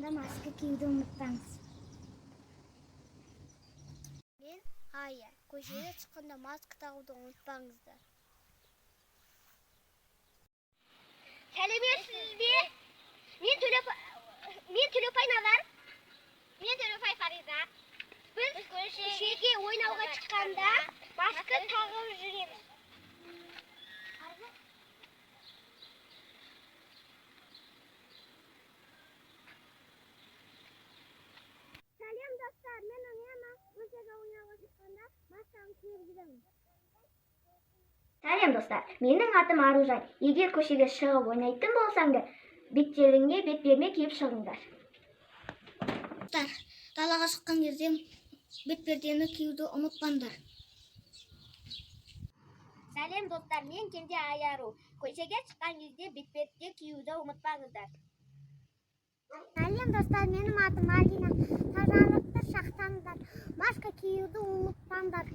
шыққанда маска киюді ұмытпаңыз. Мен Ая. Көшеге шыққанда маска тағуды ұмытпаңыздар. Сәлеметсіз бе? Мен Төлепай Назар. Мен Төлепай Фариза. Біз көшеге ойнауға шыққанда маска тағып жүреміз. Сәлем достар, мен Аяна. Көшеге ойнауға шыққанда масканы киіп жүремін. Сәлем достар, менің атым Аружан. Егер көшеге шығып ойнайтын болсаңдар, беттеріңе бетперде киіп шығыңдар. Достар, далаға шыққан кезде бетпердені киюді ұмытпаңдар. Сәлем достар, мен Кенже Аяру. Көшеге шыққан кезде бетперде киюді ұмытпаңыздар. Сәлем достар, менің атым Алина. Тазалықты сақтаңдар, маска киюді ұмытпаңдар.